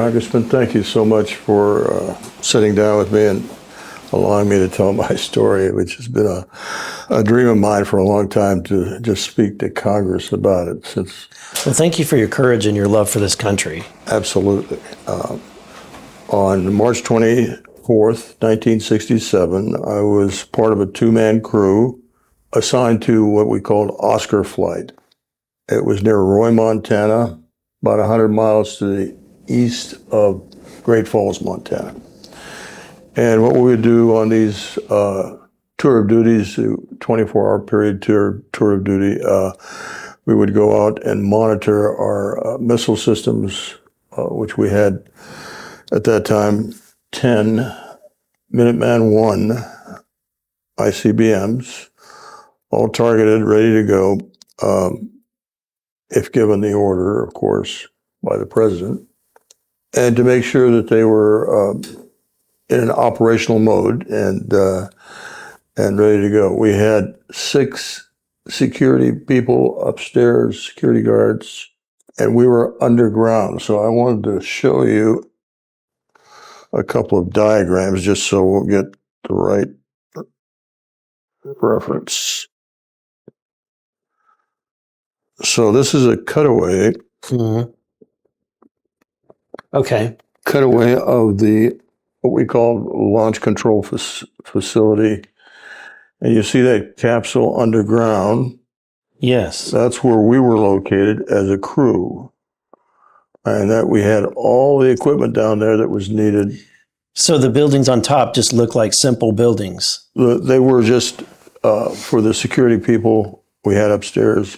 Congressman, thank you so much for sitting down with me and allowing me to tell my story, which has been a dream of mine for a long time to just speak to Congress about it. Well, thank you for your courage and your love for this country. Absolutely. On March 24th, 1967, I was part of a two-man crew assigned to what we called Oscar Flight. It was near Roy, Montana, about 100 miles to the east of Great Falls, Montana. And what we would do on these tour of duties, 24-hour period tour of duty, we would go out and monitor our missile systems, which we had at that time 10 Minuteman I ICBMs, all targeted, ready to go, if given the order, of course, by the president, and to make sure that they were in an operational mode and ready to go. We had 6 security people upstairs, security guards, and we were underground. So I wanted to show you a couple of diagrams just so we'll get the right reference. So this is a cutaway. Mm-hmm. Okay. Cutaway of what we call launch control facility. And you see that capsule underground? Yes. That's where we were located as a crew. And that we had all the equipment down there that was needed. So the buildings on top just look like simple buildings. They were just for the security people we had upstairs.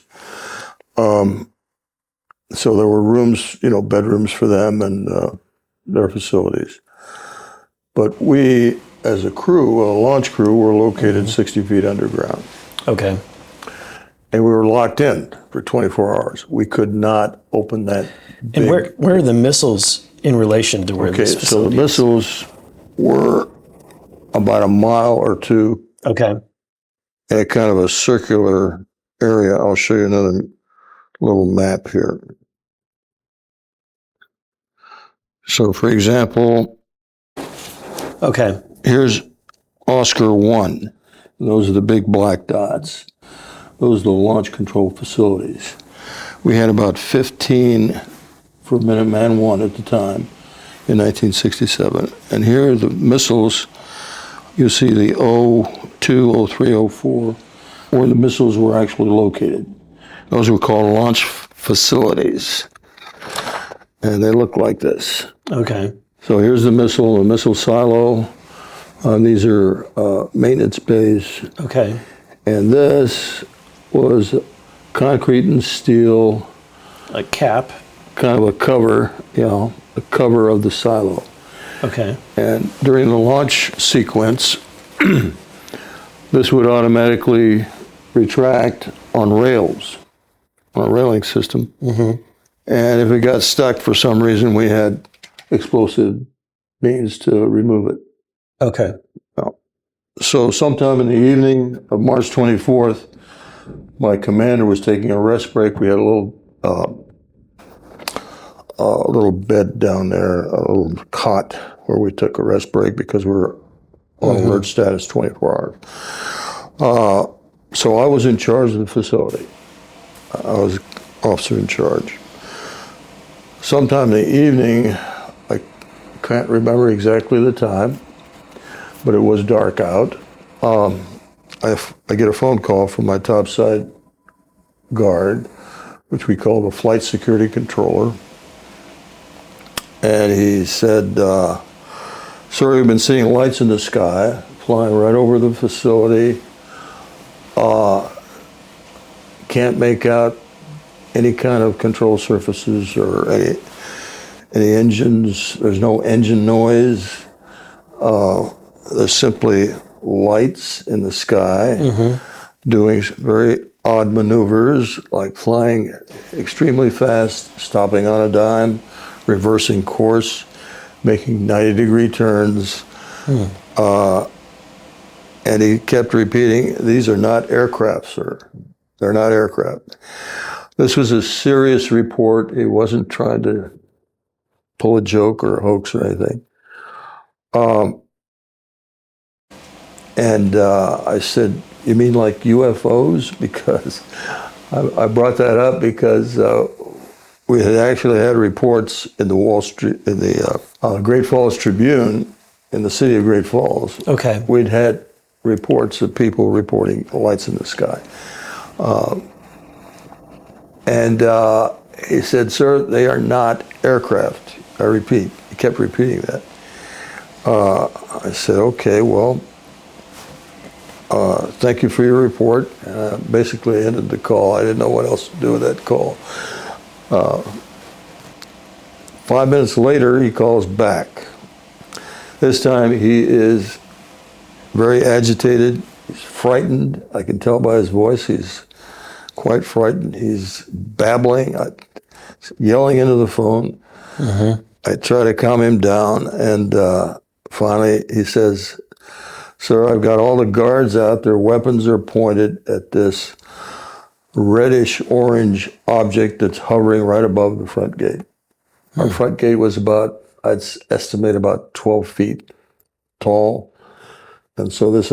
So there were rooms, bedrooms for them and their facilities. But we, as a crew, a launch crew, were located 60 feet underground. Okay. And we were locked in for 24 hours. We could not open that big... And where are the missiles in relation to where this facility so the missiles were about a mile or two. Okay. In a kind of a circular area. I'll show you another little map here. So, for example... Okay. Here's Oscar 1. Those are the big black dots. Those are the launch control facilities. We had about 15 for Minuteman I at the time in 1967. And here are the missiles. You see the 02, 03, 04, where the missiles were actually located. Those were called launch facilities. And they look like this. Okay. So here's the missile silo. These are maintenance bays. Okay. And this was concrete and steel. A cap. Kind of a cover, a cover of the silo. Okay. And during the launch sequence, this would automatically retract on rails, on a railing system. Mm-hmm. And if it got stuck for some reason, we had explosive means to remove it. Okay. So sometime in the evening of March 24th, my commander was taking a rest break. We had a little bed down there, a little cot where we took a rest break because we were on alert status 24 hours. So I was in charge of the facility. I was officer in charge. Sometime in the evening, I can't remember exactly the time, but it was dark out. I get a phone call from my topside guard, which we call the flight security controller. And he said, sir, we've been seeing lights in the sky, flying right over the facility. Can't make out any kind of control surfaces or any engines. There's no engine noise. There's simply lights in the sky doing very odd maneuvers, like flying extremely fast, stopping on a dime, reversing course, making 90-degree turns. And he kept repeating, these are not aircraft, sir. They're not aircraft. This was a serious report. He wasn't trying to pull a joke or a hoax or anything. And I said, "You mean like UFOs?" Because I brought that up because we had actually had reports in the Great Falls Tribune in the city of Great Falls. Okay. We'd had reports of people reporting lights in the sky. And he said, "Sir, they are not aircraft." I repeat, he kept repeating that. I said, "Okay, well, thank you for your report." Basically ended the call. I didn't know what else to do with that call. 5 minutes later, he calls back. This time he is very agitated. He's frightened. I can tell by his voice he's quite frightened. He's babbling, yelling into the phone. I try to calm him down, and finally he says, "Sir, I've got all the guards out. Their weapons are pointed at this reddish-orange object that's hovering right above the front gate." Our front gate was about, I'd estimate, about 12 feet tall. And so this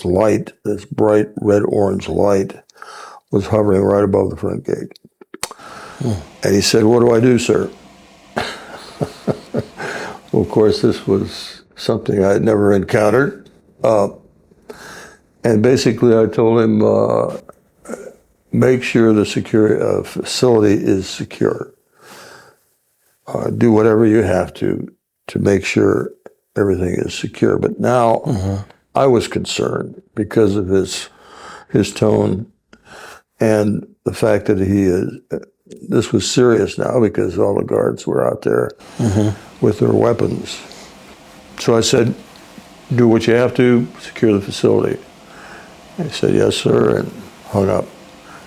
light, this bright red-orange light, was hovering right above the front gate. And he said, "What do I do, sir?" Well, of course, this was something I had never encountered. And basically, I told him, make sure the facility is secure. Do whatever you have to make sure everything is secure. But now I was concerned because of his tone and the fact that this was serious now because all the guards were out there with their weapons. So I said, "Do what you have to, secure the facility." He said, "Yes, sir," and hung up.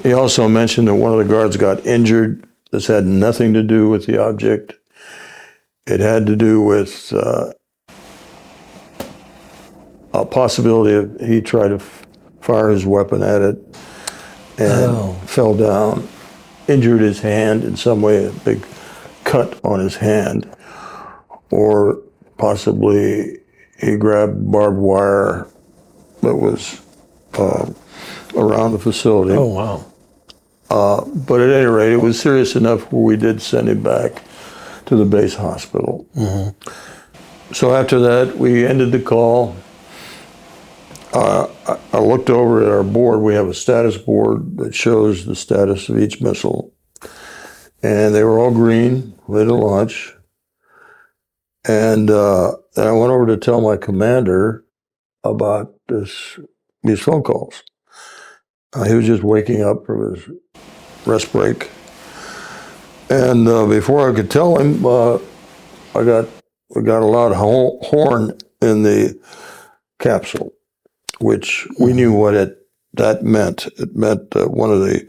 He also mentioned that one of the guards got injured. This had nothing to do with the object. It had to do with a possibility of he tried to fire his weapon at it and fell down, injured his hand in some way, a big cut on his hand, or possibly he grabbed barbed wire that was around the facility. Oh, wow. But at any rate, it was serious enough where we did send him back to the base hospital. So after that, we ended the call. I looked over at our board. We have a status board that shows the status of each missile. And they were all green, ready to launch. And then I went over to tell my commander about these phone calls. He was just waking up from his rest break. And before I could tell him, we got a loud horn in the capsule, which we knew what that meant. It meant that one of the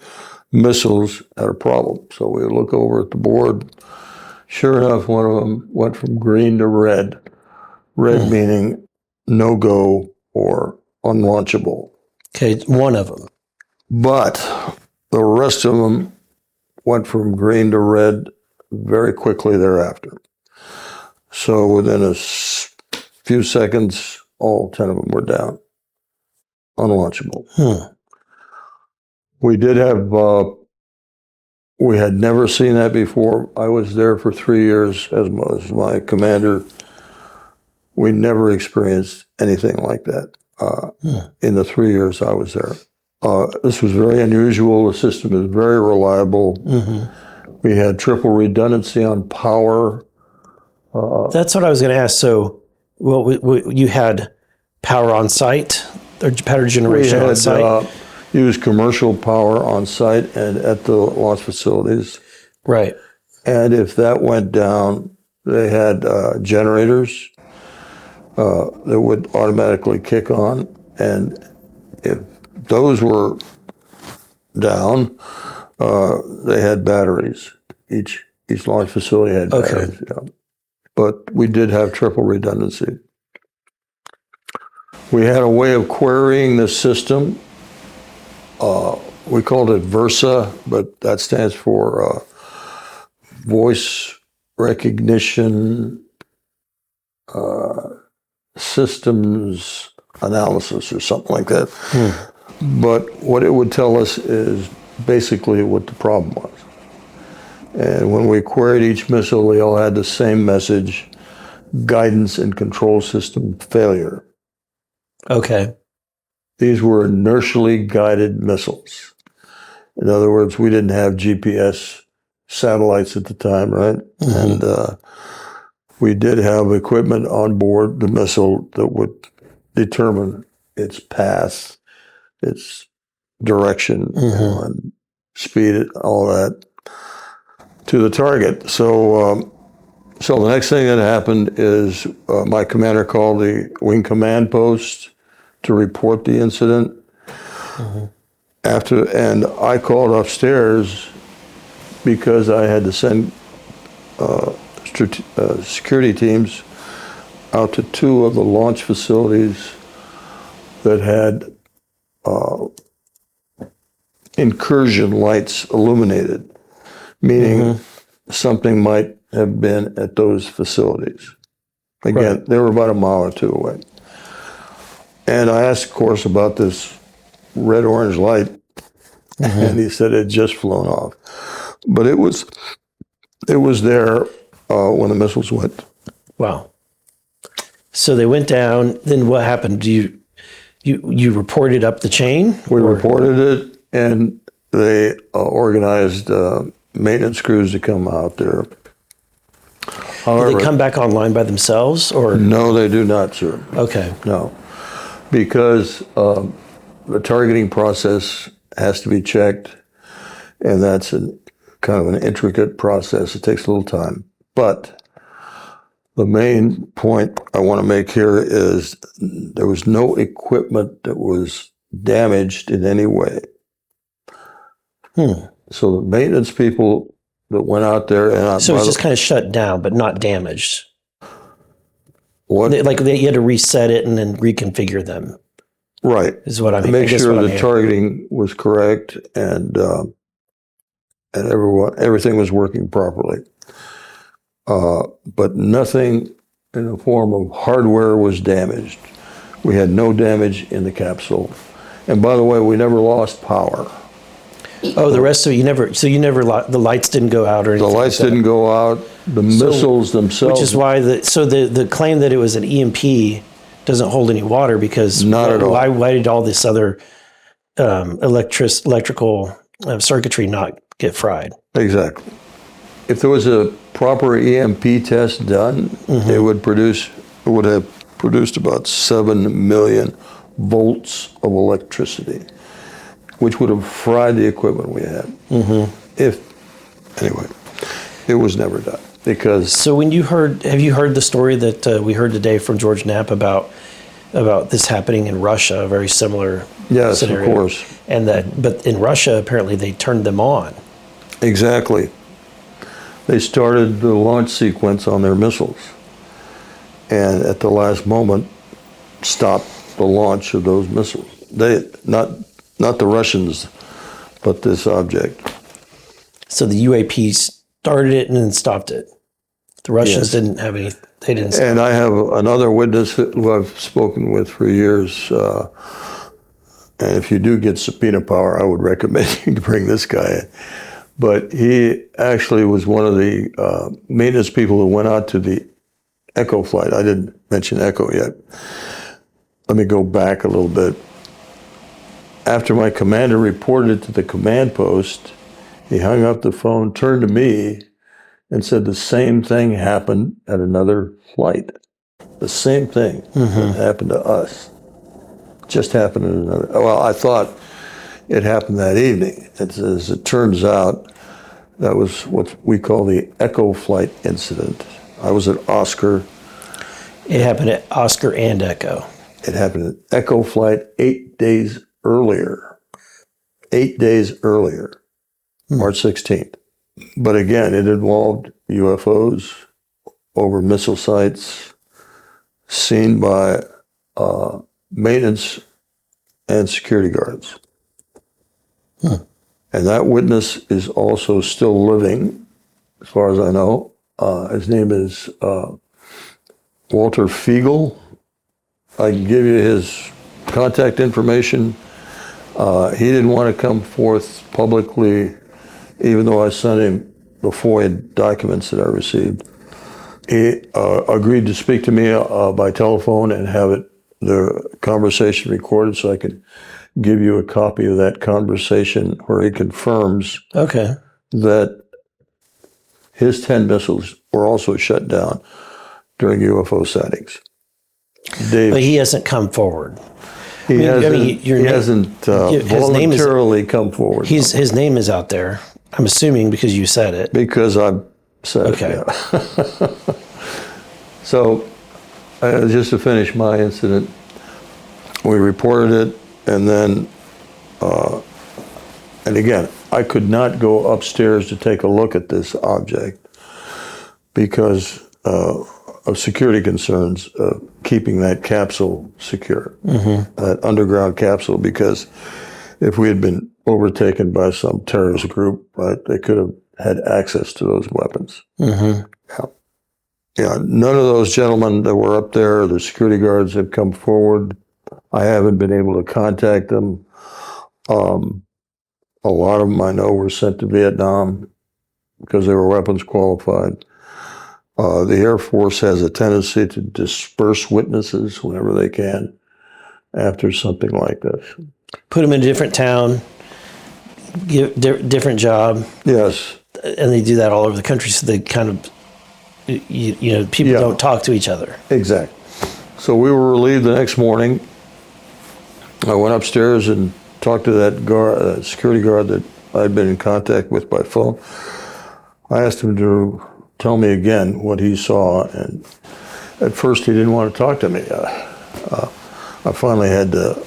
missiles had a problem. So we look over at the board. Sure enough, one of them went from green to red. Red meaning no-go or unlaunchable. Okay, one of them. But the rest of them went from green to red very quickly thereafter. So within a few seconds, all 10 of them were down, unlaunchable. We did have, we had never seen that before. I was there for 3 years as my commander. We never experienced anything like that in the 3 years I was there. This was very unusual. The system is very reliable. We had triple redundancy on power. That's what I was going to ask. So, you had power on site, or power generation on site? We used commercial power on site and at the launch facilities. Right. And if that went down, they had generators that would automatically kick on. And if those were down, they had batteries. Each launch facility had batteries. Yeah. But we did have triple redundancy. We had a way of querying the system. We called it VERSA, but that stands for voice recognition systems analysis or something like that. But what it would tell us is basically what the problem was. And when we queried each missile, they all had the same message: guidance and control system failure. Okay. These were inertially guided missiles. In other words, we didn't have GPS satellites at the time, right? And we did have equipment on board the missile that would determine its path, its direction, and speed, all that, to the target. So the next thing that happened is my commander called the wing command post to report the incident. And I called upstairs because I had to send security teams out to two of the launch facilities that had incursion lights illuminated, meaning something might have been at those facilities. Again, they were about a mile or two away. And I asked, of course, about this red-orange light, and he said it had just flown off. But it was there when the missiles went. Wow. So they went down. Then what happened? You reported up the chain? We reported it, and they organized maintenance crews to come out there. However, Did they come back online by themselves, or? No, they do not, sir. Okay. No, because the targeting process has to be checked, and that's kind of an intricate process. It takes a little time. But the main point I want to make here is there was no equipment that was damaged in any way. So the maintenance people that went out there, and So it's just kind of shut down, but not damaged. what? You had to reset it and then reconfigure them. Right. Is what I'm. Make sure the targeting was correct and everything was working properly. But nothing in the form of hardware was damaged. We had no damage in the capsule. And by the way, we never lost power. Oh, the rest of it, the lights didn't go out or anything. The lights didn't go out. The missiles themselves. Which is why the claim that it was an EMP doesn't hold any water, because not at all. Why did all this other electrical circuitry not get fried? Exactly. If there was a proper EMP test done, it would have produced about 7 million volts of electricity, which would have fried the equipment we had. Anyway, it was never done because. So have you heard the story that we heard today from George Knapp about this happening in Russia, a very similar yes, scenario? Of course. But in Russia, apparently they turned them on. Exactly. They started the launch sequence on their missiles, and at the last moment, stopped the launch of those missiles. They not the Russians, but this object. So the UAP started it and then stopped it. The Russians didn't have any. They didn't. And I have another witness who I've spoken with for years. And if you do get subpoena power, I would recommend you bring this guy in. But he actually was one of the maintenance people who went out to the Echo flight. I didn't mention Echo yet. Let me go back a little bit. After my commander reported it to the command post, he hung up the phone, turned to me, and said the same thing happened at another flight. The same thing that happened to us just happened at another. Well, I thought it happened that evening. As it turns out, that was what we call the Echo flight incident. I was at Oscar. It happened at Oscar and Echo. It happened at Echo flight 8 days earlier. 8 days earlier, March 16th. But again, it involved UFOs over missile sites seen by maintenance and security guards. And that witness is also still living, as far as I know, His name is Walter Fiegel. I can give you his contact information. He didn't want to come forth publicly, even though I sent him the FOIA documents that I received. He agreed to speak to me by telephone and have the conversation recorded so I could give you a copy of that conversation where he confirms that his 10 missiles were also shut down during UFO sightings. But he hasn't come forward. He hasn't voluntarily come forward. His name is out there, I'm assuming, because you said it. Because I've said it, yeah. So, just to finish my incident, we reported it, and then, and again, I could not go upstairs to take a look at this object because of security concerns of keeping that capsule secure, that underground capsule, because if we had been overtaken by some terrorist group, right, they could have had access to those weapons. Yeah, none of those gentlemen that were up there, the security guards, have come forward. I haven't been able to contact them. A lot of them I know were sent to Vietnam because they were weapons qualified. The Air Force has a tendency to disperse witnesses whenever they can after something like this. Put them in a different town, give different job. Yes. And they do that all over the country, so they kind of, people don't talk to each other. Exactly. So we were relieved the next morning. I went upstairs and talked to that security guard that I'd been in contact with by phone. I asked him to tell me again what he saw, and at first he didn't want to talk to me. I finally had to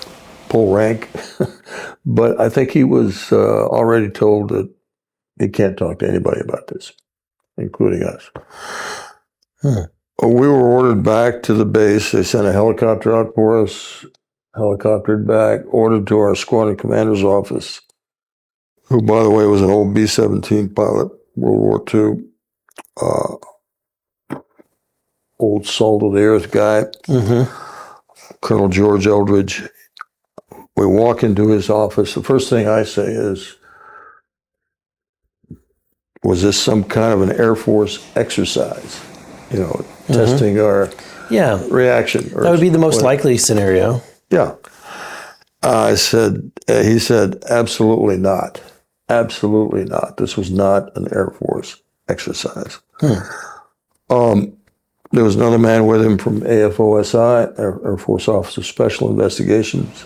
pull rank, but I think he was already told that he can't talk to anybody about this, including us. We were ordered back to the base. They sent a helicopter out for us, helicoptered back, ordered to our squadron commander's office, who, by the way, was an old B-17 pilot, World War II, old salt of the earth guy, Colonel George Eldridge. We walk into his office. The first thing I say is, was this some kind of an Air Force exercise? Testing our reaction. That would be the most likely scenario. Yeah. He said, absolutely not. Absolutely not. This was not an Air Force exercise. There was another man with him from AFOSI, Air Force Office of Special Investigations.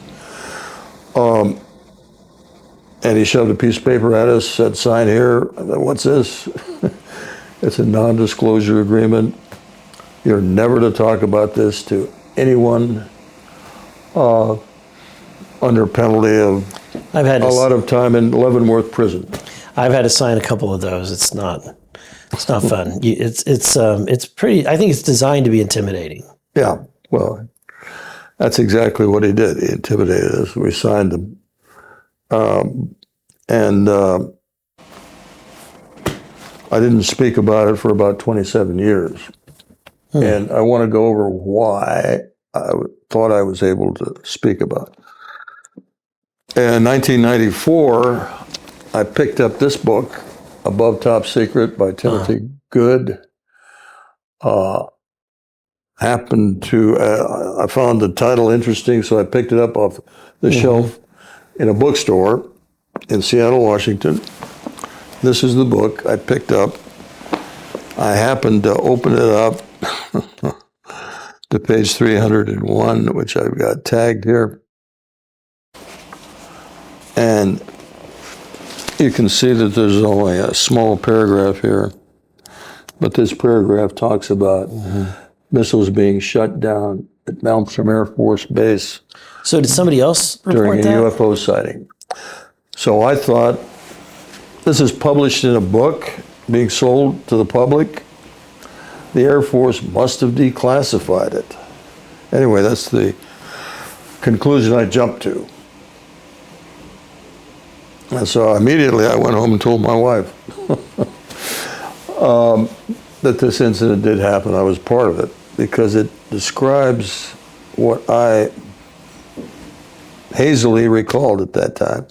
And he shoved a piece of paper at us, said, sign here. I said, what's this? It's a non-disclosure agreement. You're never to talk about this to anyone under penalty of a lot of time in Leavenworth prison. I've had to sign a couple of those. It's not fun. It's pretty. I think it's designed to be intimidating. Yeah, well, that's exactly what he did. He intimidated us. We signed them, and I didn't speak about it for about 27 years. And I want to go over why I thought I was able to speak about it. In 1994, I picked up this book, Above Top Secret by Timothy Good. Happened to, I found the title interesting, so I picked it up off the shelf in a bookstore in Seattle, Washington. This is the book I picked up. I happened to open it up to page 301, which I've got tagged here. And you can see that there's only a small paragraph here, but this paragraph talks about missiles being shut down at Malmstrom Air Force Base. So did somebody else report during a UFO sighting? So I thought, this is published in a book being sold to the public. The Air Force must have declassified it. Anyway, that's the conclusion I jumped to. And so immediately I went home and told my wife. that this incident did happen. I was part of it because it describes what I hazily recalled at that time.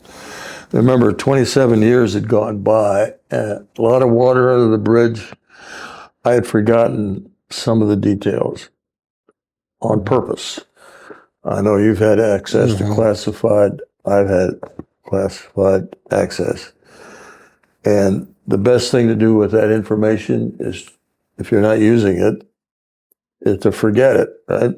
Remember, 27 years had gone by, and a lot of water under the bridge. I had forgotten some of the details on purpose. I know you've had access to classified. I've had classified access. And the best thing to do with that information is, if you're not using it, is to forget it, right?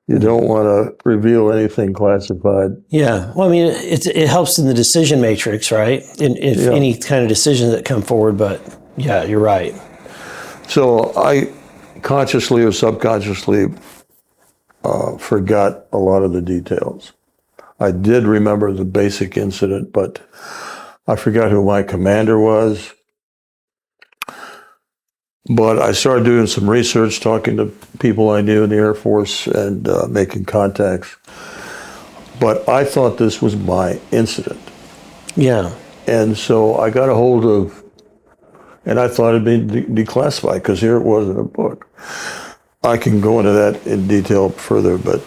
You don't want to reveal anything classified. Yeah. Well, I mean, it helps in the decision matrix, right? If any kind of decisions that come forward, but yeah, you're right. So I consciously or subconsciously forgot a lot of the details. I did remember the basic incident, but I forgot who my commander was. But I started doing some research, talking to people I knew in the Air Force and making contacts. But I thought this was my incident. Yeah. And so I got a hold of, and I thought it'd been declassified because here it was in a book. I can go into that in detail further, but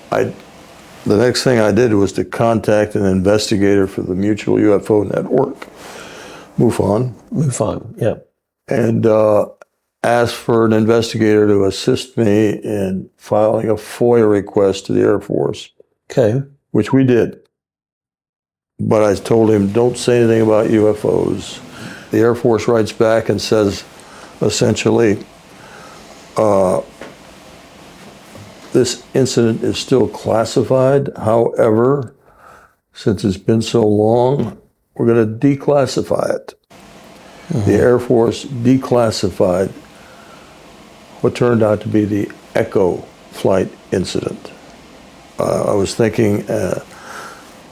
the next thing I did was to contact an investigator for the Mutual UFO Network, MUFON, yeah. and asked for an investigator to assist me in filing a FOIA request to the Air Force. Okay. Which we did. But I told him, don't say anything about UFOs. The Air Force writes back and says, essentially, this incident is still classified. However, since it's been so long, we're going to declassify it. The Air Force declassified what turned out to be the Echo flight incident. I was thinking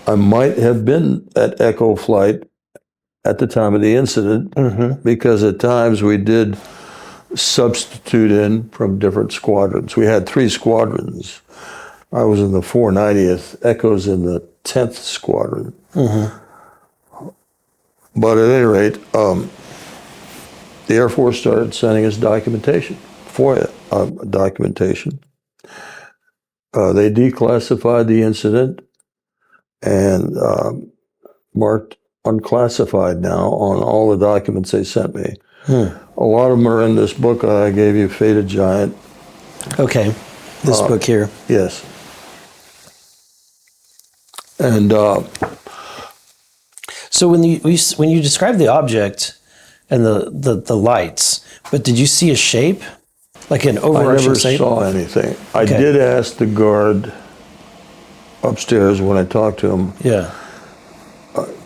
I might have been at Echo flight at the time of the incident because at times we did substitute in from different squadrons. We had 3 squadrons. I was in the 490th, Echo's in the 10th squadron. But at any rate, the Air Force started sending us documentation, FOIA documentation. They declassified the incident and marked unclassified now on all the documents they sent me. A lot of them are in this book I gave you, Fated Giant. Okay, this book here. Yes. And so when you described the object and the lights, but did you see a shape, like an overarching shape? I never saw anything. I did ask the guard upstairs when I talked to him. Yeah.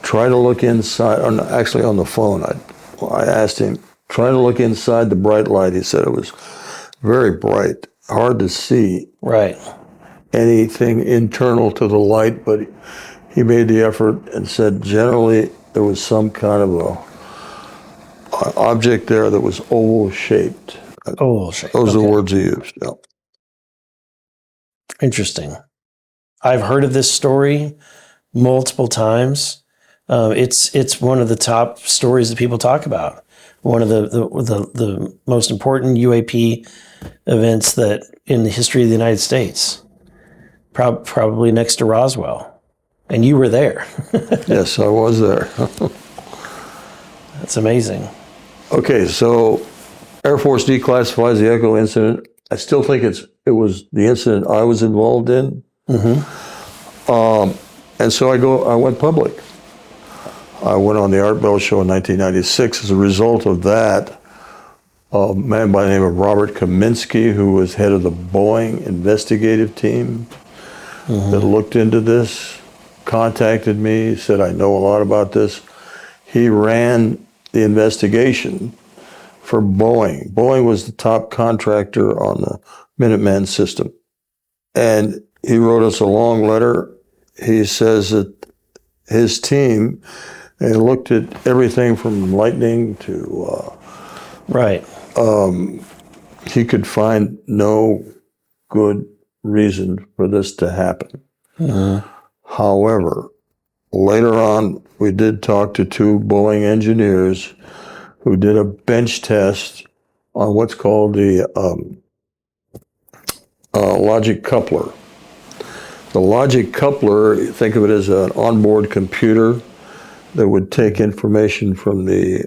Try to look inside. Actually, on the phone, I asked him, try to look inside the bright light. He said it was very bright, hard to see anything internal to the light, but he made the effort and said generally there was some kind of a object there that was oval shaped. Oval shaped. Those are the words he used. Yeah. Interesting. I've heard of this story multiple times. It's one of the top stories that people talk about. One of the most important UAP events that in the history of the United States, probably next to Roswell, and you were there. Yes, I was there. That's amazing. Okay, so Air Force declassifies the Echo incident. I still think it was the incident I was involved in. And so I went public. I went on the Art Bell show in 1996. As a result of that, a man by the name of Robert Kaminsky, who was head of the Boeing investigative team that looked into this, contacted me, said, I know a lot about this. He ran the investigation for Boeing. Boeing was the top contractor on the Minuteman system. And he wrote us a long letter. He says that his team, they looked at everything from lightning to... he could find no good reason for this to happen. However, later on, we did talk to 2 Boeing engineers who did a bench test on what's called the logic coupler. The logic coupler, think of it as an onboard computer that would take information from the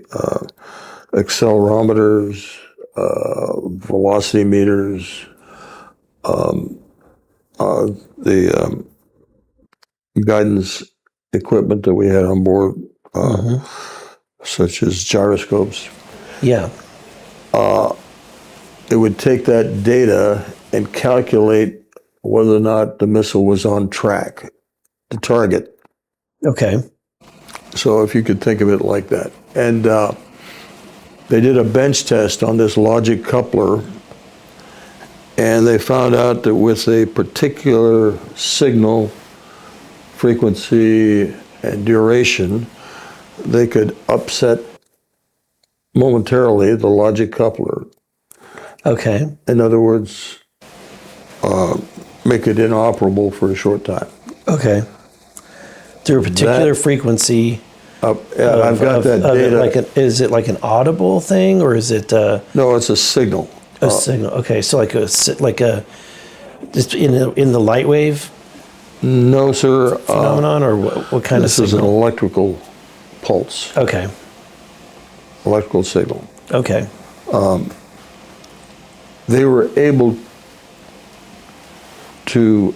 accelerometers, velocity meters, the guidance equipment that we had on board, such as gyroscopes. Yeah. It would take that data and calculate whether or not the missile was on track to target. Okay. So if you could think of it like that. And they did a bench test on this logic coupler, and they found out that with a particular signal, frequency, and duration, they could upset momentarily the logic coupler. Okay. In other words, make it inoperable for a short time. Okay. Through a particular frequency. I've got that data. Is it like an audible thing, or is it? No, it's a signal. A signal. Okay, so like a just in the light wave No, sir. phenomenon, or what kind of This is an signal? electrical pulse, Okay. electrical signal. Okay. They were able to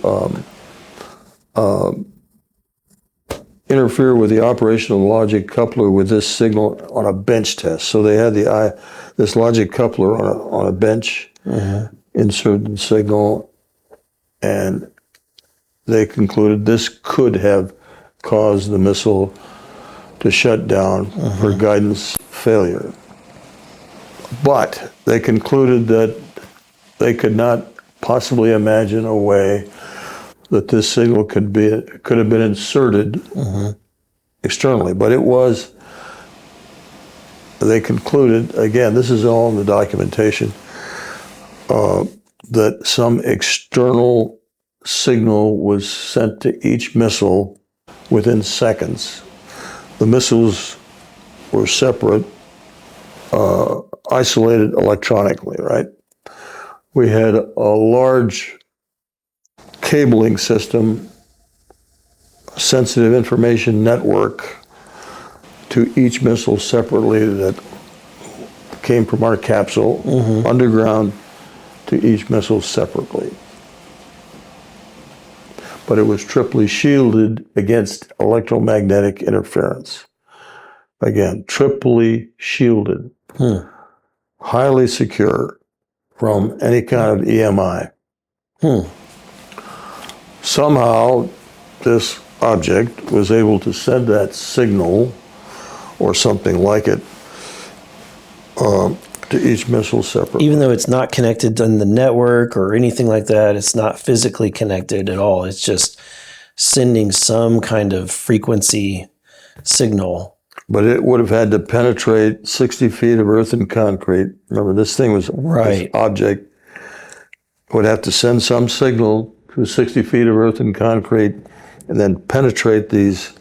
interfere with the operational logic coupler with this signal on a bench test. So they had this logic coupler on a bench, inserted the signal, and they concluded this could have caused the missile to shut down for guidance failure. But they concluded that they could not possibly imagine a way that this signal could have been inserted externally. But it was, they concluded, again, this is all in the documentation, that some external signal was sent to each missile within seconds. The missiles were separate, isolated electronically, right? We had a large cabling system, sensitive information network to each missile separately that came from our capsule, underground to each missile separately. But it was triply shielded against electromagnetic interference. Again, triply shielded, highly secure from any kind of EMI. Somehow, this object was able to send that signal, or something like it, to each missile separately. Even though it's not connected on the network or anything like that, it's not physically connected at all. It's just sending some kind of frequency signal. But it would have had to penetrate 60 feet of earth and concrete. Remember, this thing was, Right. this object would have to send some signal through 60 feet of earth and concrete and then penetrate these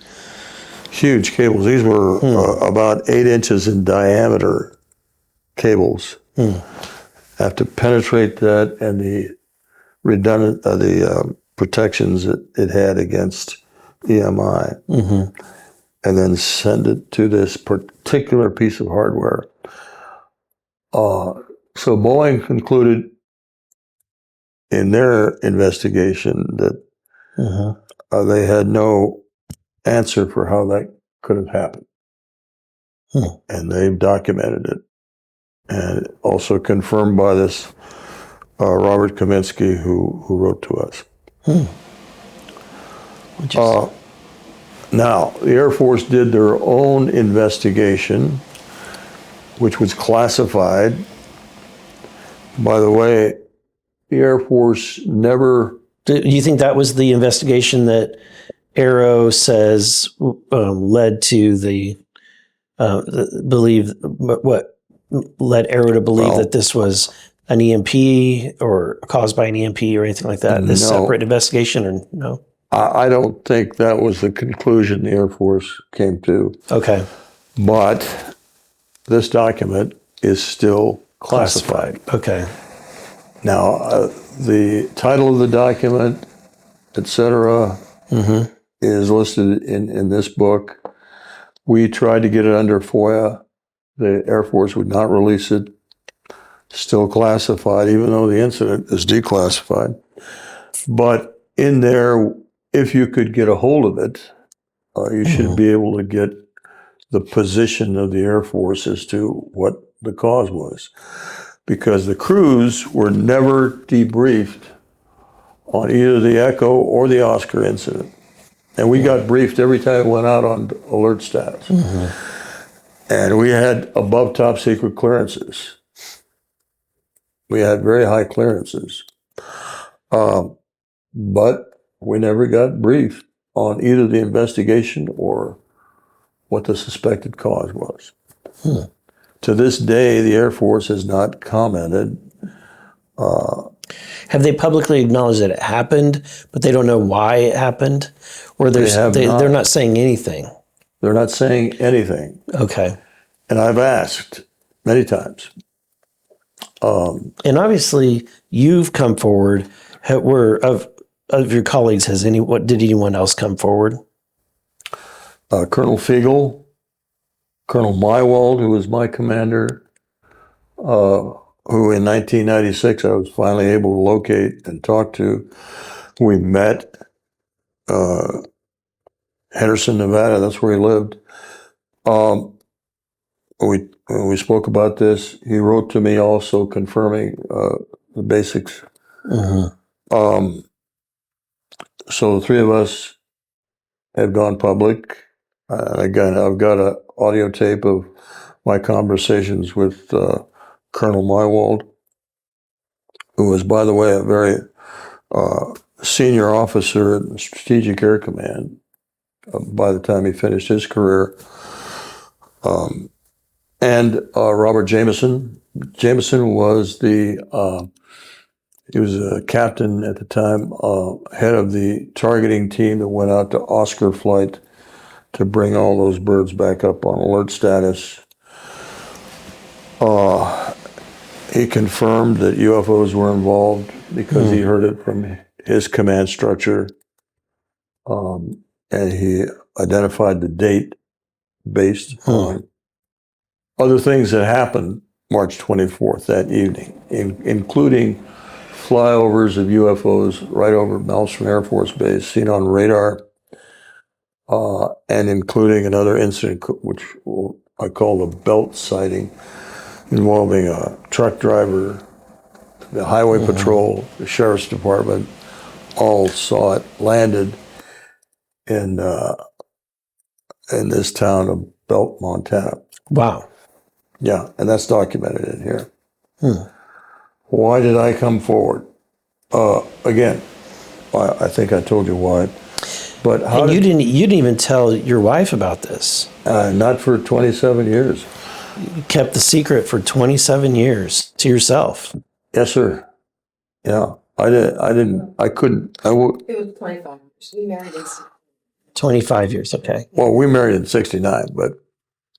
huge cables. These were about 8 inches in diameter cables. Have to penetrate that and the redundant, the protections it had against EMI, and then send it to this particular piece of hardware. So Boeing concluded in their investigation that they had no answer for how that could have happened. And they've documented it. And also confirmed by this Robert Kaminsky, who wrote to us. Now, the Air Force did their own investigation, which was classified. By the way, the Air Force never... Do you think that was the investigation that Aero says led to the led Aero to believe that this was an EMP or caused by an EMP or anything like that? This separate investigation, or no? I don't think that was the conclusion the Air Force came to. Okay. But this document is still classified. Okay. Now, the title of the document, etc., is listed in this book. We tried to get it under FOIA. The Air Force would not release it. Still classified, even though the incident is declassified. But in there, if you could get a hold of it, you should be able to get the position of the Air Force as to what the cause was. Because the crews were never debriefed on either the Echo or the Oscar incident. And we got briefed every time it went out on alert status. And we had above top secret clearances. We had very high clearances. But we never got briefed on either the investigation or what the suspected cause was. To this day, the Air Force has not commented. Have they publicly acknowledged that it happened, but they don't know why it happened? Or they're not saying anything? They're not saying anything. Okay. And I've asked many times. And obviously, you've come forward. Of your colleagues, did anyone else come forward? Colonel Fiegel, Colonel Mywald, who was my commander, who in 1996 I was finally able to locate and talk to. We met Henderson, Nevada. That's where he lived. We spoke about this. He wrote to me also confirming the basics. So the three of us have gone public. Again, I've got an audio tape of my conversations with Colonel Mywald, who was, by the way, a very senior officer in the Strategic Air Command by the time he finished his career. And Robert Jameson. Jameson was he was a captain at the time, head of the targeting team that went out to Oscar flight to bring all those birds back up on alert status. He confirmed that UFOs were involved because he heard it from his command structure. And he identified the date based on other things that happened March 24th that evening, including flyovers of UFOs right over Malmstrom Air Force Base, seen on radar, and including another incident, which I call the belt sighting, involving a truck driver, the highway patrol, the sheriff's department, all saw it, landed in this town of Belt, Montana. Wow. Yeah, and that's documented in here. Why did I come forward? Again, I think I told you why. But you didn't even tell your wife about this. Not for 27 years. You kept the secret for 27 years to yourself. Yes, sir. Yeah, I couldn't. It was 25 years. We married in 25 years, okay. Well, we married in 69, but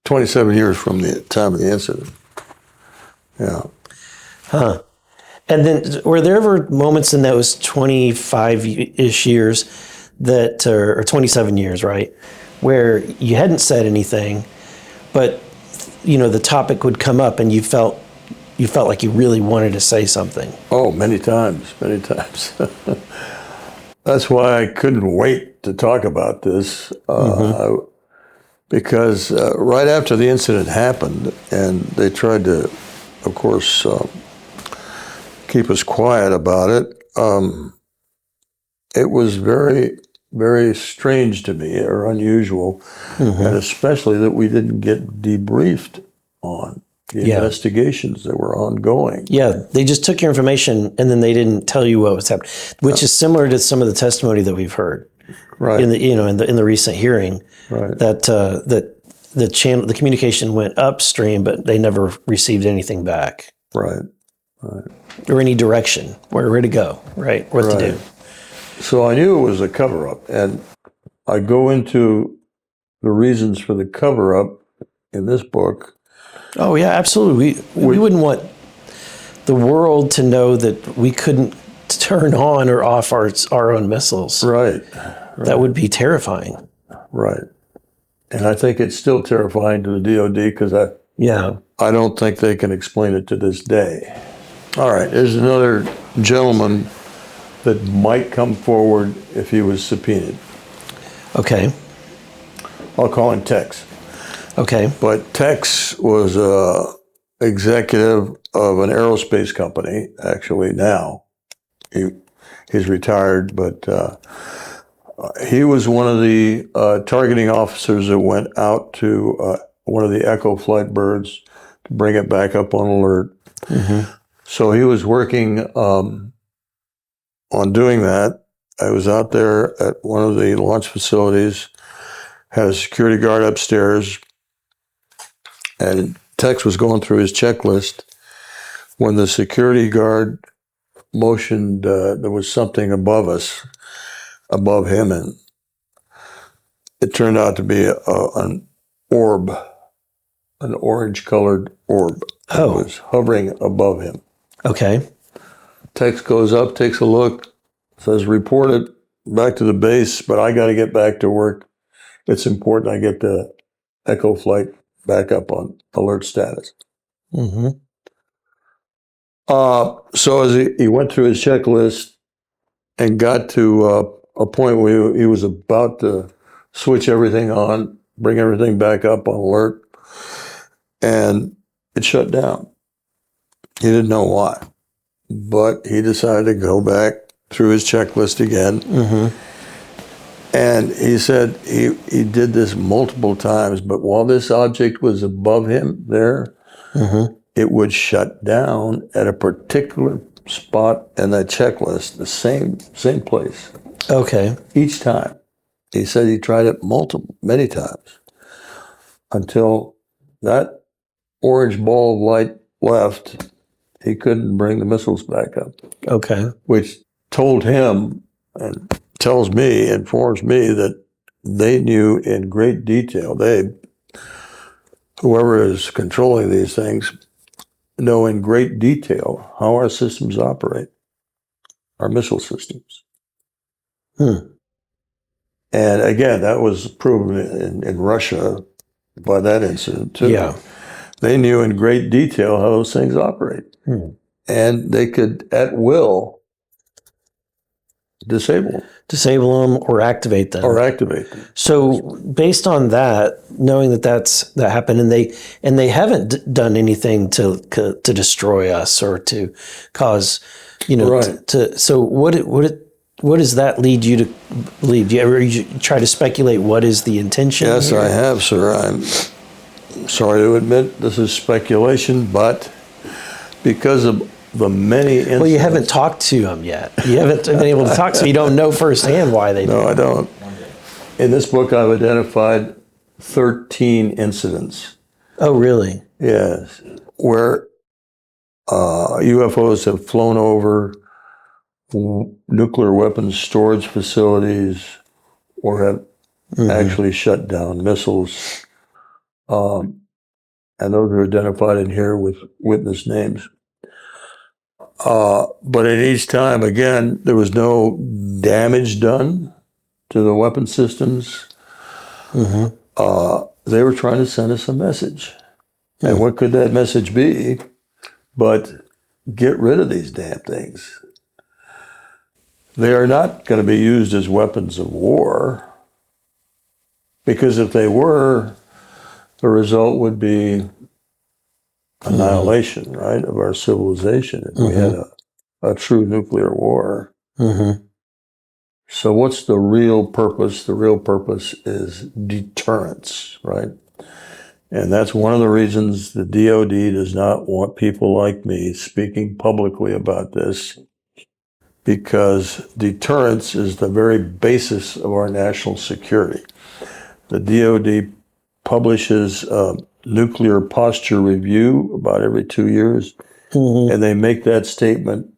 27 years from the time of the incident. Yeah. Huh. And then were there ever moments in those 25-ish years that, or 27 years, right, where you hadn't said anything, but, the topic would come up and you felt like you really wanted to say something? Oh, many times. That's why I couldn't wait to talk about this, because right after the incident happened, and they tried to, of course, keep us quiet about it, it was very, very strange to me, or unusual, and especially that we didn't get debriefed on the investigations that were ongoing. Yeah, they just took your information and then they didn't tell you what was happening, which is similar to some of the testimony that we've heard, Right. in the recent hearing, Right. that the communication went upstream, but they never received anything back, Right. or any direction where to go, right? What to do. So I knew it was a cover-up, and I go into the reasons for the cover-up in this book Oh yeah, absolutely. We wouldn't want the world to know that we couldn't turn on or off our own missiles. Right. That would be terrifying. Right. And I think it's still terrifying to the DOD because Yeah. I don't think they can explain it to this day. All right, there's another gentleman that might come forward if he was subpoenaed. Okay. I'll call him Tex. Okay. But Tex was a executive of an aerospace company, actually now. He's retired, but he was one of the targeting officers that went out to one of the Echo flight birds to bring it back up on alert. Mm-hmm. So he was working on doing that. I was out there at one of the launch facilities, had a security guard upstairs, and Tex was going through his checklist when the security guard motioned there was something above us, above him, and it turned out to be an orb, an orange-colored orb that was hovering above him. Okay. Tex goes up, takes a look, says, report it back to the base, but I got to get back to work. It's important I get the Echo flight back up on alert status. Mm-hmm. So as he went through his checklist and got to a point where he was about to switch everything on, bring everything back up on alert, and it shut down. He didn't know why, but he decided to go back through his checklist again. Mm-hmm. And he said he did this multiple times, but while this object was above him there, Mm-hmm. it would shut down at a particular spot in that checklist, the same place, Okay. each time. He said he tried it many times until that orange ball of light left. He couldn't bring the missiles back up, Okay. which told him and tells me, informs me that they knew in great detail, whoever is controlling these things, know in great detail how our systems operate, our missile systems. Hmm. And again, that was proven in Russia by that incident too. Yeah. They knew in great detail how those things operate. Hmm. And they could, at will, disable them. Disable them or activate them. Or activate them. So based on that, knowing that that happened, and they haven't done anything to destroy us or to cause, Right. So what does that lead you to believe? Do you ever try to speculate what is the intention? Yes, here? I have, sir. I'm sorry to admit this is speculation, but because of the many incidents. Well, you haven't talked to them yet. You haven't been able to talk, so you don't know firsthand why they. No, I don't. In this book, I've identified 13 incidents. Oh, really? Yes, where UFOs have flown over nuclear weapons storage facilities or have actually shut down missiles. And those are identified in here with witness names. But at each time, again, there was no damage done to the weapon systems. They were trying to send us a message. And what could that message be but get rid of these damn things? They are not going to be used as weapons of war, because if they were, the result would be annihilation, right, of our civilization if we had a true nuclear war. So what's the real purpose? The real purpose is deterrence, right? And that's one of the reasons the DOD does not want people like me speaking publicly about this, because deterrence is the very basis of our national security. The DOD publishes a nuclear posture review about every 2 years, and they make that statement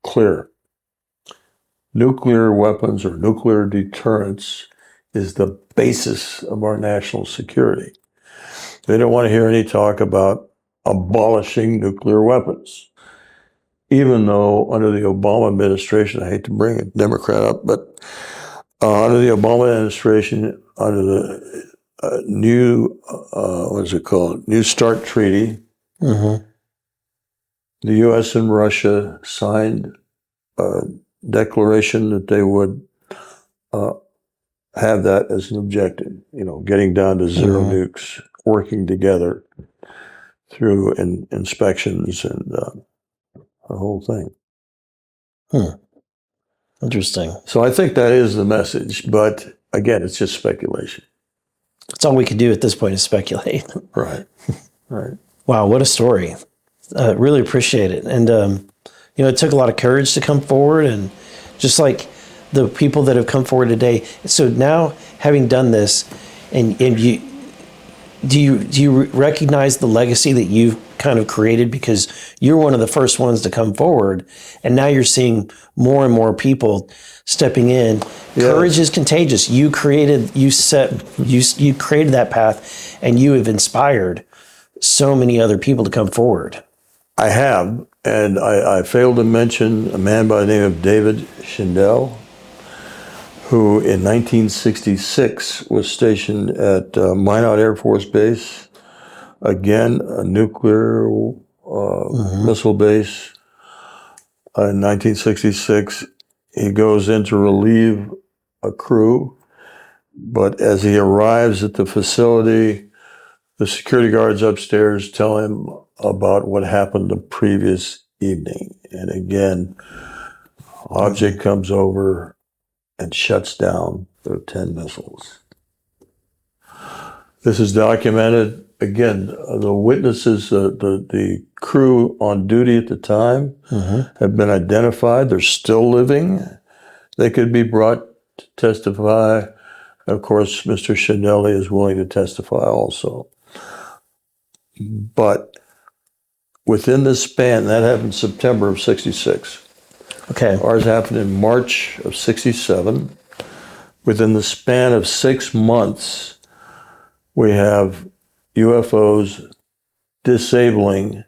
clear. Nuclear weapons or nuclear deterrence is the basis of our national security. They don't want to hear any talk about abolishing nuclear weapons. Even though under the Obama administration, I hate to bring a Democrat up, but under the Obama administration, under the new, what is it called? New START Treaty, Mm-hmm. the U.S. and Russia signed a declaration that they would have that as an objective, getting down to zero nukes, working together through inspections and the whole thing. Interesting. So I think that is the message, but again, it's just speculation. That's all we can do at this point is speculate. Right. Right. Wow, what a story. Really appreciate it. And, it took a lot of courage to come forward, and just like the people that have come forward today. So now, having done this, and you, do you recognize the legacy that you've kind of created, because you're one of the first ones to come forward, and now you're seeing more and more people stepping in. Yes. Courage is contagious. You created that path, and you have inspired so many other people to come forward. I have, and I failed to mention a man by the name of David Schindel, who in 1966 was stationed at Minot Air Force Base, again, a nuclear missile base. In 1966, he goes in to relieve a crew, but as he arrives at the facility, the security guards upstairs tell him about what happened the previous evening. And again, object comes over and shuts down the 10 missiles. This is documented. Again, the witnesses, the crew on duty at the time have been identified. They're still living. They could be brought to testify. Of course, Mr. Schinelli is willing to testify also. But within this span, that happened September of 66. Okay. Ours happened in March of 67. Within the span of 6 months, we have UFOs disabling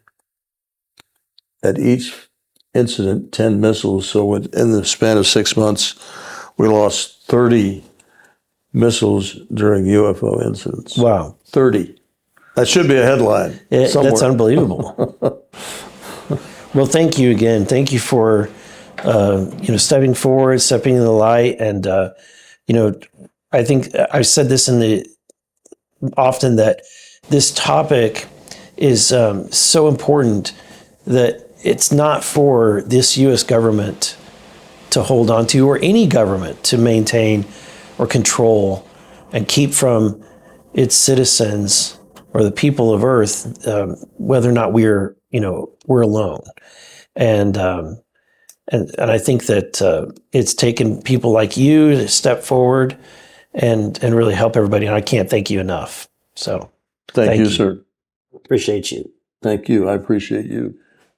at each incident 10 missiles. So within the span of 6 months, we lost 30 missiles during UFO incidents. Wow. 30. That should be a headline. That's unbelievable. Well, thank you again. Thank you for stepping forward, stepping in the light, and I think I've said this often that this topic is so important that it's not for this U.S. government to hold on to, or any government to maintain or control and keep from its citizens or the people of Earth, whether or not we're alone. And I think that it's taken people like you to step forward and really help everybody. And I can't thank you enough. So Thank you, sir. appreciate you. Thank you. I appreciate you.